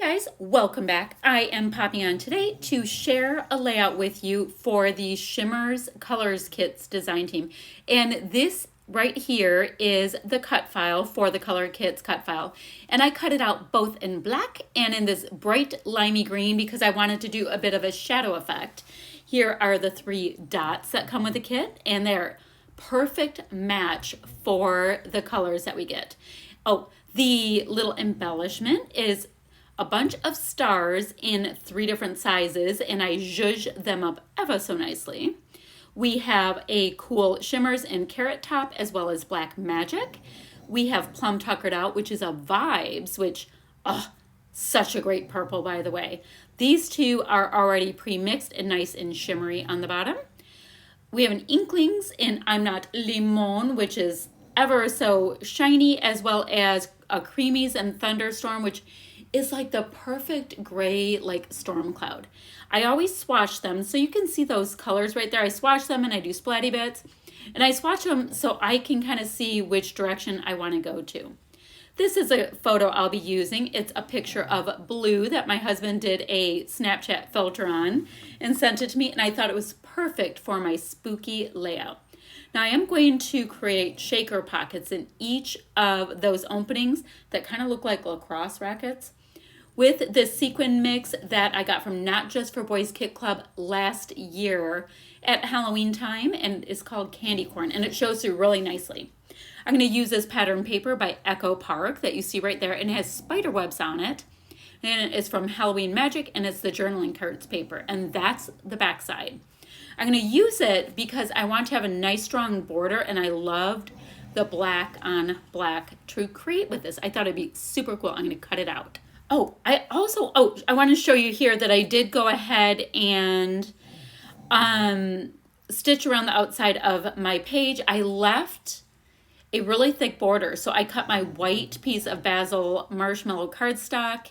Guys, welcome back. I am popping on today to share a layout with you for the Shimmerz Colors Kits design team. And this right here is the cut file for the Color Kits cut file. And I cut it out both in black and in this bright limey green because I wanted to do a bit of a shadow effect. Here are the 3 dots that come with the kit, and they're perfect match for the colors that we get. Oh, the little embellishment is a bunch of stars in 3 different sizes, and I zhuzh them up ever so nicely. We have a cool Shimmerz and Carrot Top, as well as Black Magic. We have Plum Tuckered Out, which is a Vibes, which, such a great purple, by the way. These 2 are already pre-mixed and nice and shimmery on the bottom. We have an Inklings in I'm Not Limon, which is ever so shiny, as well as a Creamies and Thunderstorm, which is like the perfect gray like storm cloud. I always swatch them so you can see those colors right there. I swatch them and I do splatty bits, and I swatch them so I can kind of see which direction I want to go to. This is a photo I'll be using. It's a picture of blue that my husband did a Snapchat filter on and sent it to me, and I thought it was perfect for my spooky layout. Now I am going to create shaker pockets in each of those openings that kind of look like lacrosse rackets with this sequin mix that I got from Not Just for Boys Kit Club last year at Halloween time, and it's called Candy Corn, and it shows through really nicely. I'm going to use this pattern paper by Echo Park that you see right there, and it has spider webs on it, and it's from Halloween Magic, and it's the journaling cards paper, and that's the back side. I'm going to use it because I want to have a nice strong border, and I loved the black on black to create with this. I thought it'd be super cool. I'm going to cut it out. I want to show you here that I did go ahead and stitch around the outside of my page. I left a really thick border, so I cut my white piece of basil marshmallow cardstock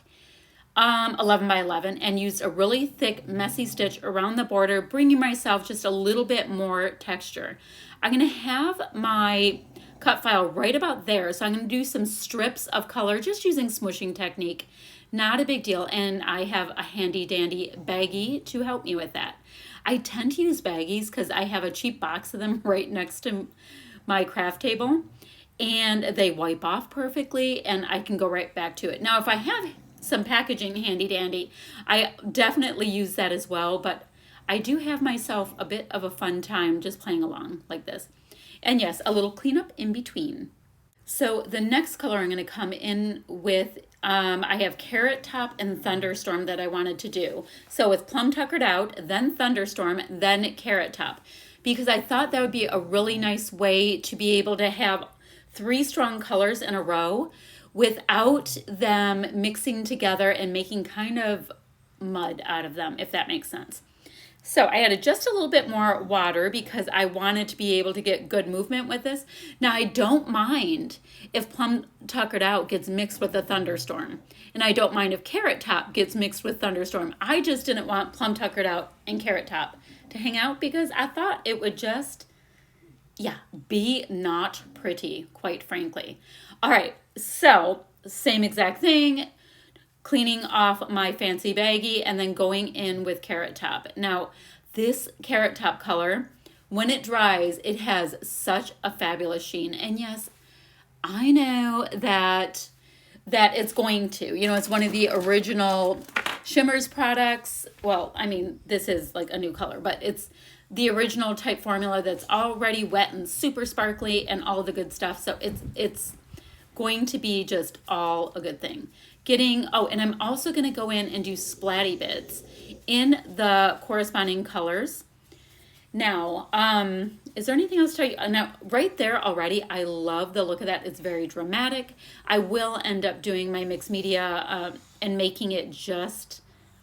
11 by 11 and used a really thick messy stitch around the border, bringing myself just a little bit more texture. I'm going to have my cut file right about there, so I'm going to do some strips of color just using smooshing technique. Not a big deal, and I have a handy dandy baggie to help me with that. I tend to use baggies because I have a cheap box of them right next to my craft table, and they wipe off perfectly, and I can go right back to it. Now, if I have some packaging handy dandy, I definitely use that as well, but I do have myself a bit of a fun time just playing along like this. And yes, a little cleanup in between. So the next color I'm going to come in with, I have Carrot Top and Thunderstorm that I wanted to do. So with Plum Tuckered Out, then Thunderstorm, then Carrot Top, because I thought that would be a really nice way to be able to have 3 strong colors in a row without them mixing together and making kind of mud out of them, if that makes sense. So I added just a little bit more water because I wanted to be able to get good movement with this. Now I don't mind if Plum Tuckered Out gets mixed with a Thunderstorm. And I don't mind if Carrot Top gets mixed with Thunderstorm. I just didn't want Plum Tuckered Out and Carrot Top to hang out because I thought it would just, be not pretty, quite frankly. All right, so same exact thing. Cleaning off my fancy baggie and then going in with Carrot Top. Now, this Carrot Top color, when it dries, it has such a fabulous sheen. And yes, I know that it's going to. You know, it's one of the original Shimmerz products. Well, I mean, this is like a new color, but it's the original type formula that's already wet and super sparkly and all the good stuff. So it's going to be just all a good thing. And I'm also going to go in and do splatty bits in the corresponding colors. Now, is there anything else to tell you? Now, right there already, I love the look of that. It's very dramatic. I will end up doing my mixed media and making it just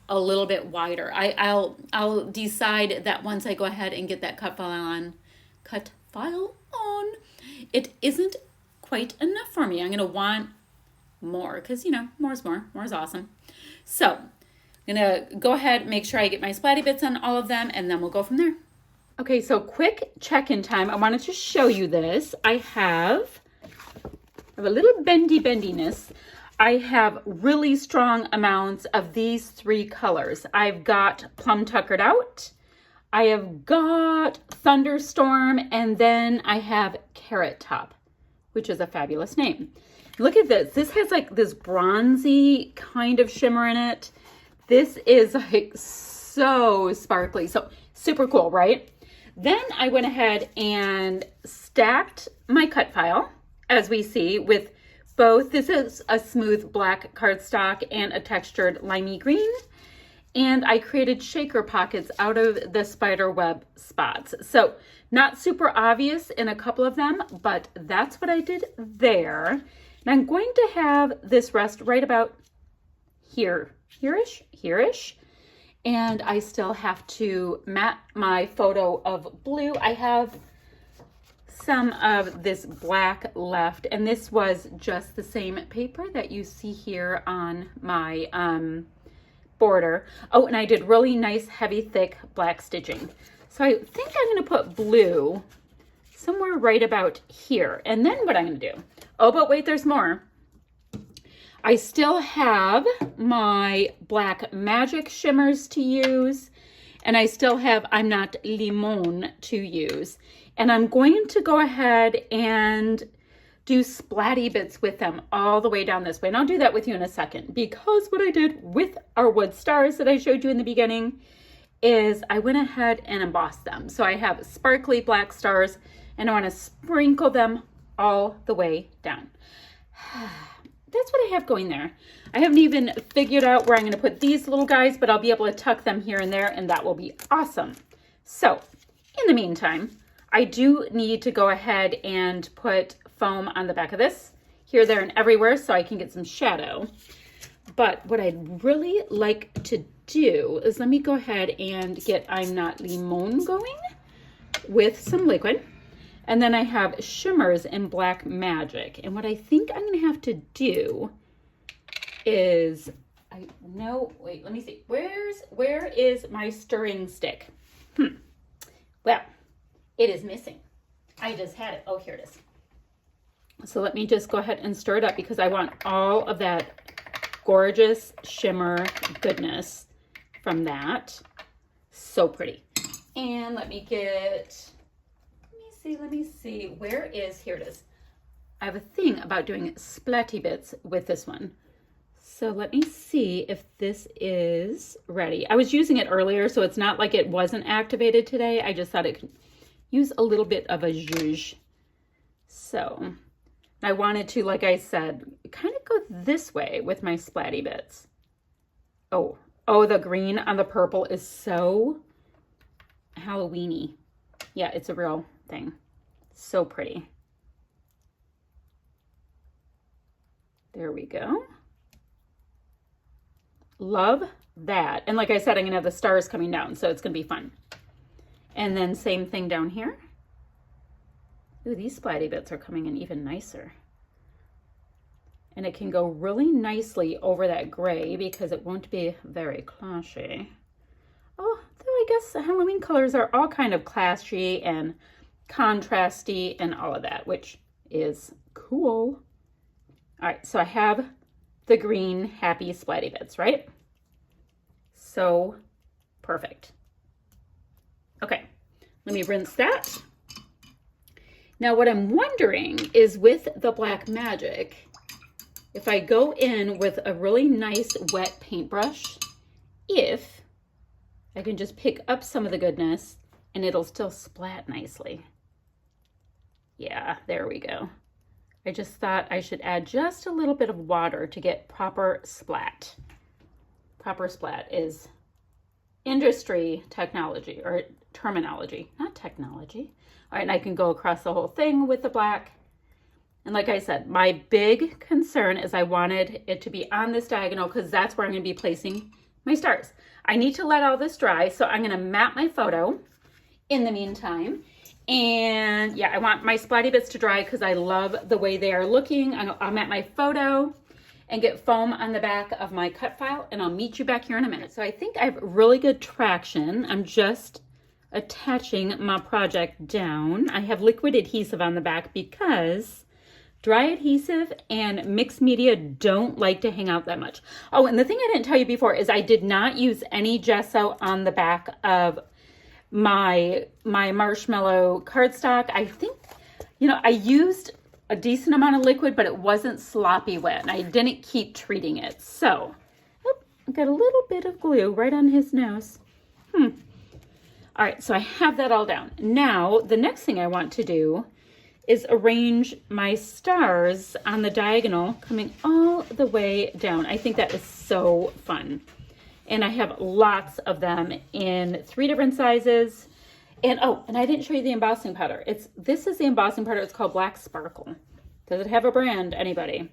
a little bit wider. I'll decide that once I go ahead and get that cut file on, it isn't quite enough for me. I'm going to want more because, more is more. More is awesome. So I'm going to go ahead, make sure I get my splatty bits on all of them, and then we'll go from there. Okay, so quick check-in time. I wanted to show you this. I have a little bendiness. I have really strong amounts of these three colors. I've got Plum Tuckered Out, I have got Thunderstorm, and then I have Carrot Top, which is a fabulous name. Look at this. This has like this bronzy kind of shimmer in it. This is like so sparkly. So super cool, right? Then I went ahead and stacked my cut file, as we see, with both. This is a smooth black cardstock and a textured limey green. And I created shaker pockets out of the spider web spots. So not super obvious in a couple of them, but that's what I did there. And I'm going to have this rest right about here-ish. And I still have to mat my photo of blue. I have some of this black left, and this was just the same paper that you see here on my border. Oh, and I did really nice, heavy, thick black stitching. So I think I'm going to put blue somewhere right about here. And then what I'm going to do, oh, but wait, there's more. I still have my Black Magic Shimmers to use, and I still have I'm Not Limon to use. And I'm going to go ahead and do splatty bits with them all the way down this way. And I'll do that with you in a second, because what I did with our wood stars that I showed you in the beginning is I went ahead and embossed them. So I have sparkly black stars, and I want to sprinkle them all the way down. That's what I have going there. I haven't even figured out where I'm going to put these little guys, but I'll be able to tuck them here and there, and that will be awesome. So in the meantime, I do need to go ahead and put foam on the back of this, here, there, and everywhere, so I can get some shadow. But what I'd really like to do is let me go ahead and get I'm Not Limon going with some liquid. And then I have Shimmerz in Black Magic. And what I think I'm going to have to do is, wait, let me see. Where is my stirring stick? Well, it is missing. I just had it. Oh, here it is. So let me just go ahead and stir it up, because I want all of that gorgeous shimmer goodness from that. So pretty. And let me see, where is, here it is. I have a thing about doing splatty bits with this one. So let me see if this is ready. I was using it earlier, so it's not like it wasn't activated today. I just thought it could use a little bit of a zhuzh. So I wanted to, like I said, kind of go this way with my splatty bits. Oh, the green on the purple is so Halloween-y. Yeah, it's a real thing. So pretty. There we go. Love that. And like I said, I'm going to have the stars coming down, so it's going to be fun. And then same thing down here. Ooh, these splatty bits are coming in even nicer. And it can go really nicely over that gray because it won't be very clashy. Oh, though I guess the Halloween colors are all kind of clashy and contrasty and all of that, which is cool. All right, so I have the green happy splatty bits, right? So perfect. Okay, let me rinse that. Now what I'm wondering is, with the Black Magic, if I go in with a really nice wet paintbrush, if I can just pick up some of the goodness and it'll still splat nicely. Yeah, there we go. I just thought I should add just a little bit of water to get proper splat. Proper splat is industry technology, or terminology, not technology. All right, and I can go across the whole thing with the black. And like I said, my big concern is I wanted it to be on this diagonal, because that's where I'm going to be placing my stars. I need to let all this dry, so I'm going to map my photo in the meantime. And yeah, I want my splatty bits to dry because I love the way they are looking. I'll map my photo and get foam on the back of my cut file, and I'll meet you back here in a minute. So I think I have really good traction. I'm just attaching my project down. I have liquid adhesive on the back because Dry adhesive and mixed media don't like to hang out that much. Oh, and the thing I didn't tell you before is I did not use any gesso on the back of my marshmallow cardstock. I think, you know, I used a decent amount of liquid, but it wasn't sloppy wet, and I didn't keep treating it. So, I got a little bit of glue right on his nose. All right, so I have that all down. Now, the next thing I want to do is arrange my stars on the diagonal coming all the way down. I think that is so fun. And I have lots of them in 3 different sizes. And oh, and I didn't show you the embossing powder. This is the embossing powder. It's called Black Sparkle. Does it have a brand, anybody?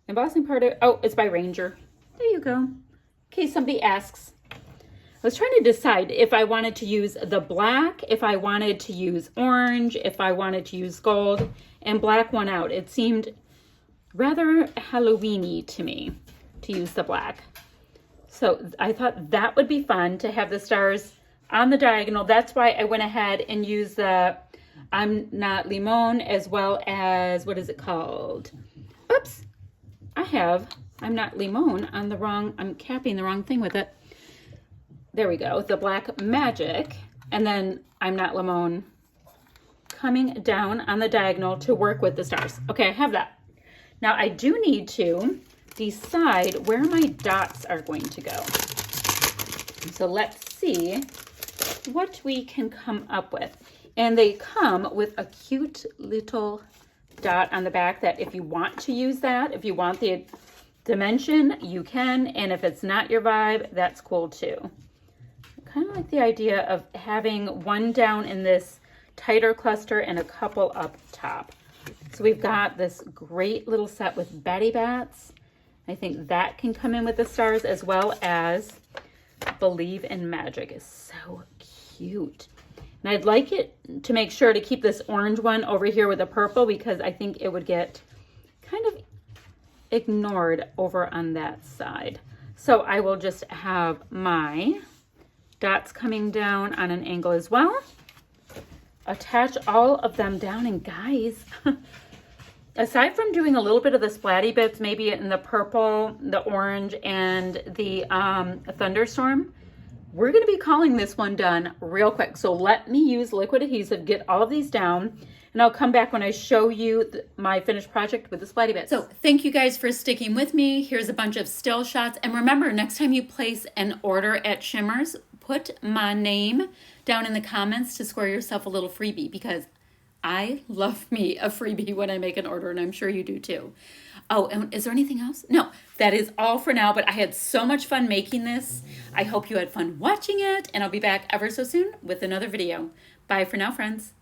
Embossing powder, oh, it's by Ranger. There you go. In case somebody asks. I was trying to decide if I wanted to use the black, if I wanted to use orange, if I wanted to use gold, and black won out. It seemed rather Halloween-y to me to use the black. So I thought that would be fun to have the stars on the diagonal. That's why I went ahead and used the I'm Not Limon, as well as, what is it called? Oops, I have I'm Not Limon on the wrong, I'm capping the wrong thing with it. There we go, the Black Magic, and then I'm Not Limon coming down on the diagonal to work with the stars. Okay, I have that. Now I do need to decide where my dots are going to go. So let's see what we can come up with. And they come with a cute little dot on the back that if you want to use that, if you want the dimension, you can. And if it's not your vibe, that's cool too. Kind of like the idea of having one down in this tighter cluster and a couple up top. So we've got this great little set with Batty Bats. I think that can come in with the stars, as well as Believe in Magic is so cute. And I'd like it to make sure to keep this orange one over here with the purple, because I think it would get kind of ignored over on that side. So I will just have my dots coming down on an angle as well. Attach all of them down, and guys, aside from doing a little bit of the splatty bits, maybe in the purple, the orange, and the thunderstorm, we're going to be calling this one done real quick. So let me use liquid adhesive, get all of these down, and I'll come back when I show you my finished project with the splatty bits. So thank you guys for sticking with me. Here's a bunch of still shots. And remember, next time you place an order at Shimmerz, put my name down in the comments to score yourself a little freebie, because I love me a freebie when I make an order, and I'm sure you do too. Oh, and is there anything else? No, that is all for now, but I had so much fun making this. I hope you had fun watching it, and I'll be back ever so soon with another video. Bye for now, friends.